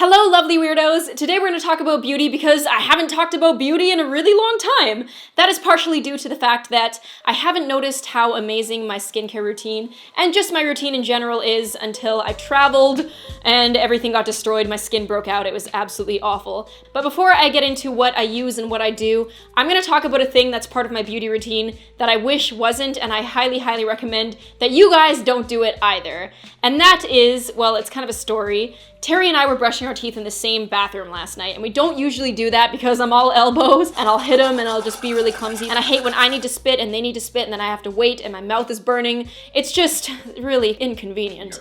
Hello, lovely weirdos! Today we're going to talk about beauty because I haven't talked about beauty in a really long time. That is partially due to the fact that I haven't noticed how amazing my skincare routine and just my routine in general is until I traveled and everything got destroyed, my skin broke out, it was absolutely awful. But before I get into what I use and what I do, I'm going to talk about a thing that's part of my beauty routine that I wish wasn't, and I highly, highly recommend that you guys don't do it either. And that is, well, it's kind of a story. Terry and I were brushing our teeth in the same bathroom last night, and we don't usually do that because I'm all elbows and I'll hit them and I'll just be really clumsy. And I hate when I need to spit and they need to spit and then I have to wait and my mouth is burning. It's just really inconvenient.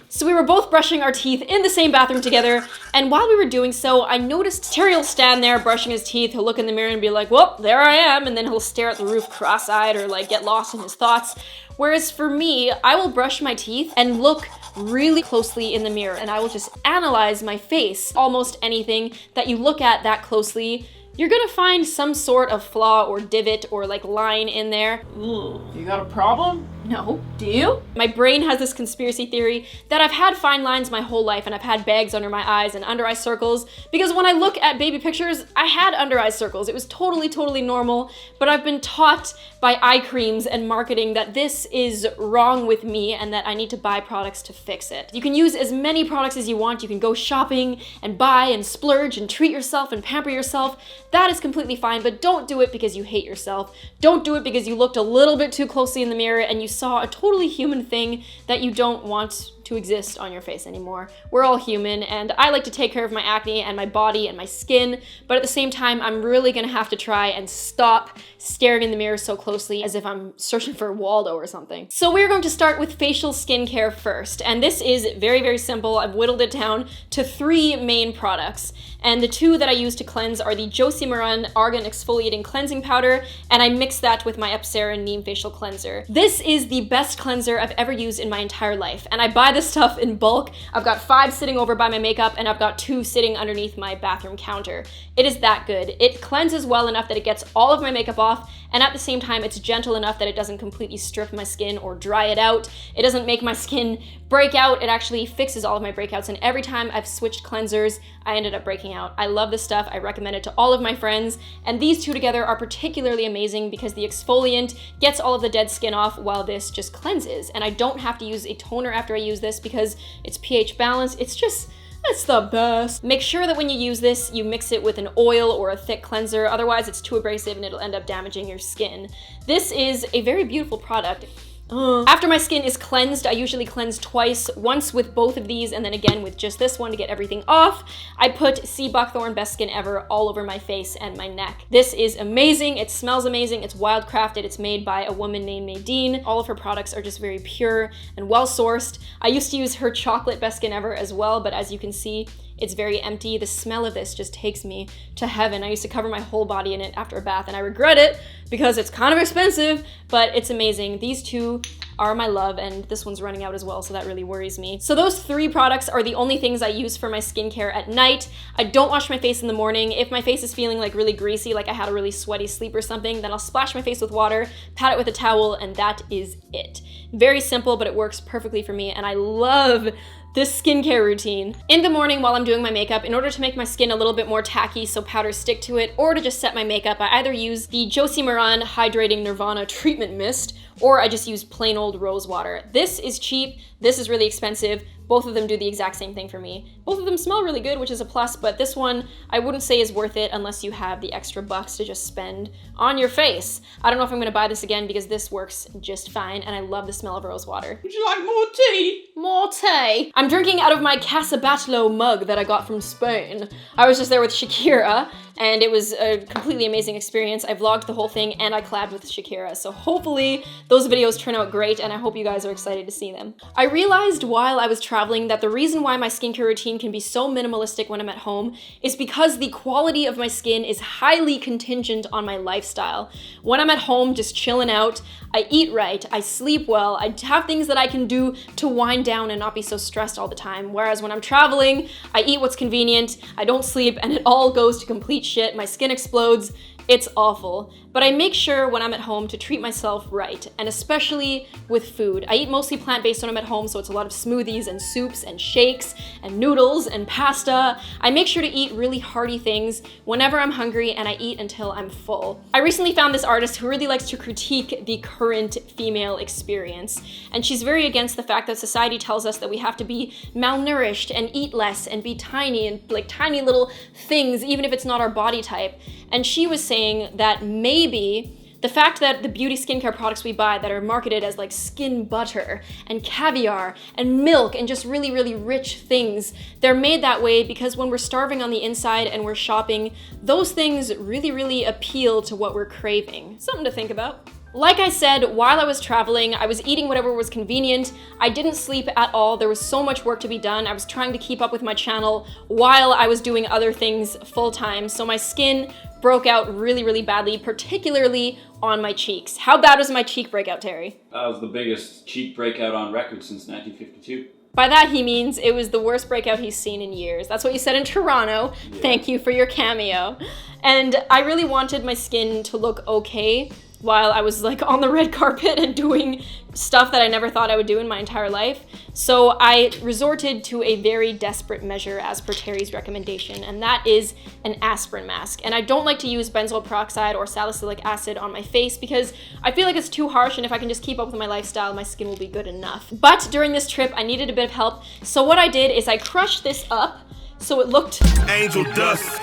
So we were both brushing our teeth in the same bathroom together, and while we were doing so, I noticed Terry will stand there brushing his teeth, he'll look in the mirror and be like, well, there I am, and then he'll stare at the roof cross-eyed or like get lost in his thoughts. Whereas for me, I will brush my teeth and look really closely in the mirror, and I will just analyze my face. Almost anything that you look at that closely, you're gonna find some sort of flaw or divot or like line in there. Ooh, you got a problem? No. Do you? My brain has this conspiracy theory that I've had fine lines my whole life and I've had bags under my eyes and under eye circles because when I look at baby pictures, I had under eye circles. It was totally normal, but I've been taught by eye creams and marketing that this is wrong with me and that I need to buy products to fix it. You can use as many products as you want. You can go shopping and buy and splurge and treat yourself and pamper yourself. That is completely fine, but don't do it because you hate yourself. Don't do it because you looked a little bit too closely in the mirror and you saw a totally human thing that you don't want to exist on your face anymore. We're all human, and I like to take care of my acne and my body and my skin, but at the same time, I'm really gonna have to try and stop staring in the mirror so closely as if I'm searching for Waldo or something. So we're going to start with facial skincare first, and this is very simple. I've whittled it down to 3 main products, and the 2 that I use to cleanse are the Josie Maran Argan Exfoliating Cleansing Powder, and I mix that with my Apsara Neem Facial Cleanser. This is the best cleanser I've ever used in my entire life, and I buy this stuff in bulk. I've got 5 sitting over by my makeup, and I've got 2 sitting underneath my bathroom counter. It is that good. It cleanses well enough that it gets all of my makeup off, and at the same time, it's gentle enough that it doesn't completely strip my skin or dry it out. It doesn't make my skin break out. It actually fixes all of my breakouts, and every time I've switched cleansers, I ended up breaking out. I love this stuff. I recommend it to all of my friends, and these 2 together are particularly amazing because the exfoliant gets all of the dead skin off while this just cleanses, and I don't have to use a toner after I use this because it's pH balanced. It's the best. Make sure that when you use this, you mix it with an oil or a thick cleanser, otherwise it's too abrasive and it'll end up damaging your skin. This is a very beautiful product. After my skin is cleansed, I usually cleanse twice, once with both of these and then again with just this one to get everything off. I put Seabuckthorn Best Skin Ever all over my face and my neck. This is amazing, it smells amazing, it's wildcrafted, it's made by a woman named Nadine. All of her products are just very pure and well sourced. I used to use her chocolate Best Skin Ever as well, but as you can see, it's very empty. The smell of this just takes me to heaven. I used to cover my whole body in it after a bath and I regret it because it's kind of expensive, but it's amazing. These 2 are my love, and this one's running out as well, so that really worries me. So those 3 products are the only things I use for my skincare at night. I don't wash my face in the morning. If my face is feeling like really greasy, like I had a really sweaty sleep or something, then I'll splash my face with water, pat it with a towel, and that is it. Very simple, but it works perfectly for me, and I love this skincare routine. In the morning while I'm doing my makeup, in order to make my skin a little bit more tacky so powders stick to it, or to just set my makeup, I either use the Josie Maran Hydrating Nirvana Treatment Mist, or I just use plain old rose water. This is cheap, this is really expensive. Both of them do the exact same thing for me. Both of them smell really good, which is a plus, but this one I wouldn't say is worth it unless you have the extra bucks to just spend on your face. I don't know if I'm gonna buy this again because this works just fine, and I love the smell of rose water. Would you like more tea? More tea. I'm drinking out of my Casabatlo mug that I got from Spain. I was just there with Shakira, and it was a completely amazing experience. I vlogged the whole thing and I collabed with Shakira, so hopefully those videos turn out great and I hope you guys are excited to see them. I realized while I was traveling that the reason why my skincare routine can be so minimalistic when I'm at home is because the quality of my skin is highly contingent on my lifestyle. When I'm at home just chilling out, I eat right, I sleep well, I have things that I can do to wind down and not be so stressed all the time. Whereas when I'm traveling, I eat what's convenient, I don't sleep, and it all goes to complete shit. My skin explodes. It's awful, but I make sure when I'm at home to treat myself right, and especially with food. I eat mostly plant-based when I'm at home, so it's a lot of smoothies and soups and shakes and noodles and pasta. I make sure to eat really hearty things whenever I'm hungry, and I eat until I'm full. I recently found this artist who really likes to critique the current female experience, and she's very against the fact that society tells us that we have to be malnourished and eat less and be tiny and like tiny little things, even if it's not our body type. And she was saying that maybe the fact that the beauty skincare products we buy that are marketed as like skin butter and caviar and milk and just really, really rich things, they're made that way because when we're starving on the inside and we're shopping, those things really, really appeal to what we're craving. Something to think about. Like I said, while I was traveling, I was eating whatever was convenient. I didn't sleep at all. There was so much work to be done. I was trying to keep up with my channel while I was doing other things full time. So my skin broke out really, really badly, particularly on my cheeks. How bad was my cheek breakout, Terry? That was the biggest cheek breakout on record since 1952. By that he means it was the worst breakout he's seen in years. That's what you said in Toronto. Yeah. Thank you for your cameo. And I really wanted my skin to look okay while I was like on the red carpet and doing stuff that I never thought I would do in my entire life. So I resorted to a very desperate measure as per Terry's recommendation, and that is an aspirin mask. And I don't like to use benzoyl peroxide or salicylic acid on my face because I feel like it's too harsh, and if I can just keep up with my lifestyle, my skin will be good enough. But during this trip, I needed a bit of help. So what I did is I crushed this up so it looked angel dust.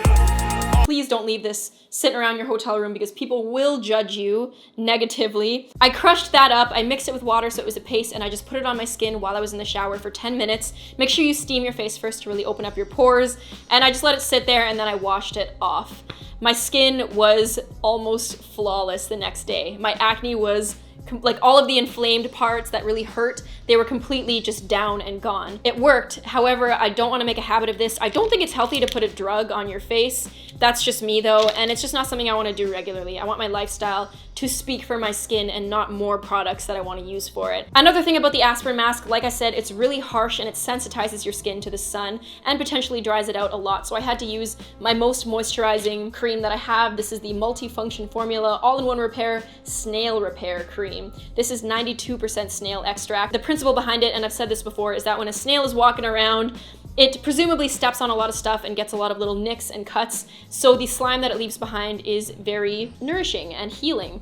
Please don't leave this sitting around your hotel room because people will judge you negatively. I crushed that up, I mixed it with water so it was a paste, and I just put it on my skin while I was in the shower for 10 minutes. Make sure you steam your face first to really open up your pores, and I just let it sit there and then I washed it off. My skin was almost flawless the next day. My acne was like all of the inflamed parts that really hurt, they were completely just down and gone. It worked. However, I don't want to make a habit of this. I don't think it's healthy to put a drug on your face. That's just me though, and it's just not something I want to do regularly. I want my lifestyle to speak for my skin and not more products that I want to use for it. Another thing about the aspirin mask, like I said, it's really harsh and it sensitizes your skin to the sun and potentially dries it out a lot. So I had to use my most moisturizing cream that I have. This is the multifunction formula all-in-one repair Snail repair cream. This is 92% snail extract. The principle behind it, and I've said this before, is that when a snail is walking around, it presumably steps on a lot of stuff and gets a lot of little nicks and cuts, so the slime that it leaves behind is very nourishing and healing.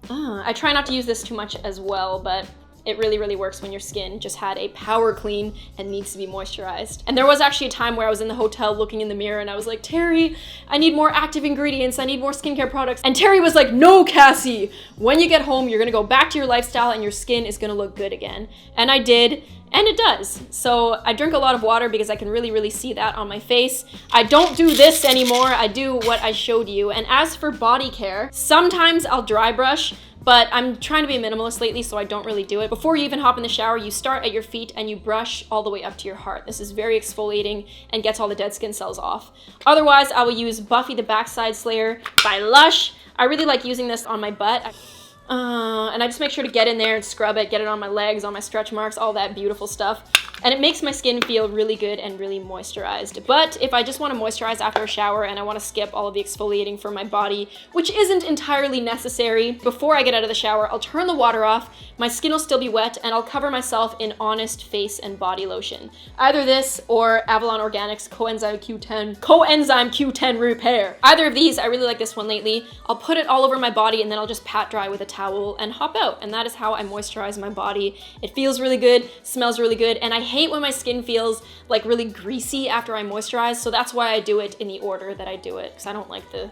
I try not to use this too much as well, but it really, really works when your skin just had a power clean and needs to be moisturized. And there was actually a time where I was in the hotel looking in the mirror and I was like, Terry, I need more active ingredients, I need more skincare products. And Terry was like, no, Cassie, when you get home, you're gonna go back to your lifestyle and your skin is gonna look good again. And I did. And it does. So I drink a lot of water because I can really, really see that on my face. I don't do this anymore. I do what I showed you. And as for body care, sometimes I'll dry brush, but I'm trying to be a minimalist lately, so I don't really do it. Before you even hop in the shower, you start at your feet and you brush all the way up to your heart. This is very exfoliating and gets all the dead skin cells off. Otherwise, I will use Buffy the Backside Slayer by Lush. I really like using this on my butt. And I just make sure to get in there and scrub it, get it on my legs, on my stretch marks, all that beautiful stuff. And it makes my skin feel really good and really moisturized. But if I just want to moisturize after a shower and I want to skip all of the exfoliating from my body, which isn't entirely necessary, before I get out of the shower, I'll turn the water off, my skin will still be wet, and I'll cover myself in Honest face and body lotion. Either this or Avalon Organics Coenzyme Q10 Repair. Either of these, I really like this one lately. I'll put it all over my body and then I'll just pat dry with a towel and hop out. And that is how I moisturize my body. It feels really good, smells really good, and I hate when my skin feels like really greasy after I moisturize, so that's why I do it in the order that I do it, because I don't like the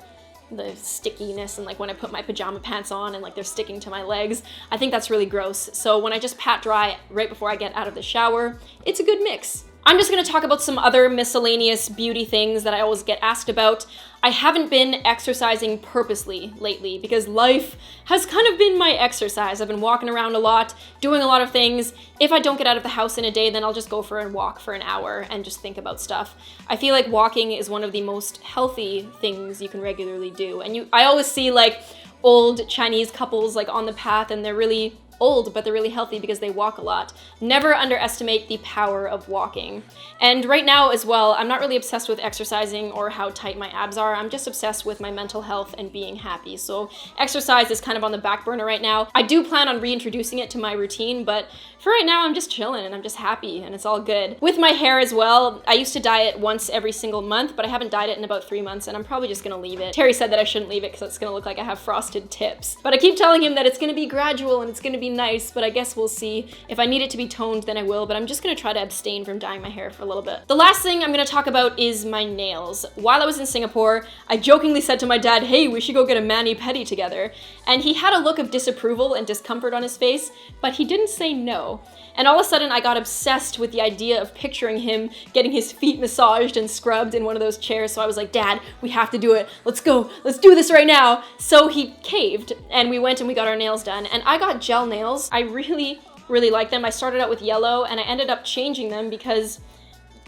stickiness and like when I put my pajama pants on and like they're sticking to my legs. I think that's really gross. So when I just pat dry right before I get out of the shower, it's a good mix. I'm just gonna talk about some other miscellaneous beauty things that I always get asked about. I haven't been exercising purposely lately because life has kind of been my exercise. I've been walking around a lot, doing a lot of things. If I don't get out of the house in a day, then I'll just go for a walk for an hour and just think about stuff. I feel like walking is one of the most healthy things you can regularly do. And I always see like old Chinese couples like on the path and they're really old, but they're really healthy because they walk a lot. Never underestimate the power of walking. And right now as well, I'm not really obsessed with exercising or how tight my abs are. I'm just obsessed with my mental health and being happy. So exercise is kind of on the back burner right now. I do plan on reintroducing it to my routine, but for right now, I'm just chilling and I'm just happy and it's all good. With my hair as well, I used to dye it once every single month, but I haven't dyed it in about 3 months and I'm probably just gonna leave it. Terry said that I shouldn't leave it because it's gonna look like I have frosted tips. But I keep telling him that it's gonna be gradual and it's gonna be nice, but I guess we'll see. If I need it to be toned, then I will, but I'm just gonna try to abstain from dyeing my hair for a little bit. The last thing I'm gonna talk about is my nails. While I was in Singapore, I jokingly said to my dad, hey, we should go get a mani-pedi together. And he had a look of disapproval and discomfort on his face, but he didn't say no. And all of a sudden I got obsessed with the idea of picturing him getting his feet massaged and scrubbed in one of those chairs. So I was like, Dad, we have to do it. Let's go. Let's do this right now. So he caved and we went and we got our nails done. And I got gel nails. I really like them. I started out with yellow and I ended up changing them because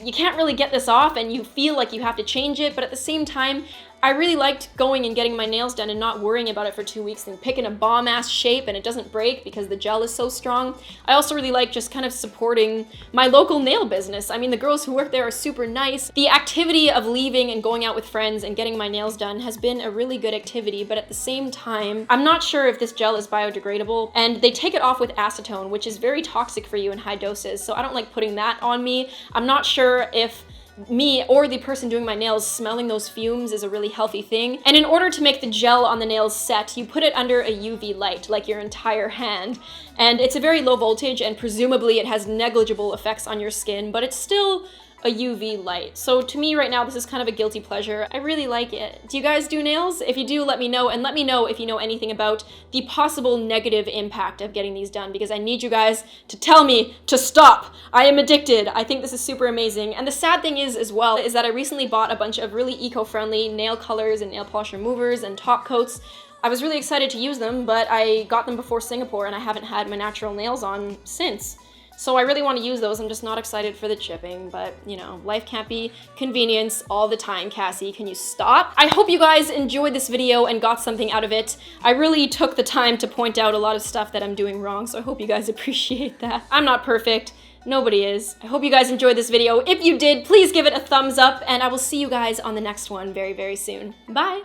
you can't really get this off and you feel like you have to change it, but at the same time, I really liked going and getting my nails done and not worrying about it for 2 weeks and picking a bomb-ass shape and it doesn't break because the gel is so strong. I also really like just kind of supporting my local nail business. I mean, the girls who work there are super nice. The activity of leaving and going out with friends and getting my nails done has been a really good activity, but at the same time, I'm not sure if this gel is biodegradable, and they take it off with acetone, which is very toxic for you in high doses, so I don't like putting that on me. I'm not sure if me or the person doing my nails smelling those fumes is a really healthy thing. And in order to make the gel on the nails set, you put it under a UV light, like your entire hand. And it's a very low voltage and presumably it has negligible effects on your skin, but it's still a UV light. So to me right now, this is kind of a guilty pleasure. I really like it. Do you guys do nails? If you do, let me know, and let me know if you know anything about the possible negative impact of getting these done, because I need you guys to tell me to stop. I am addicted. I think this is super amazing. And the sad thing is as well, is that I recently bought a bunch of really eco-friendly nail colors and nail polish removers and top coats. I was really excited to use them, but I got them before Singapore and I haven't had my natural nails on since. So I really want to use those. I'm just not excited for the chipping, but you know, life can't be convenience all the time, Cassie. Can you stop? I hope you guys enjoyed this video and got something out of it. I really took the time to point out a lot of stuff that I'm doing wrong, so I hope you guys appreciate that. I'm not perfect. Nobody is. I hope you guys enjoyed this video. If you did, please give it a thumbs up, and I will see you guys on the next one very, very soon. Bye!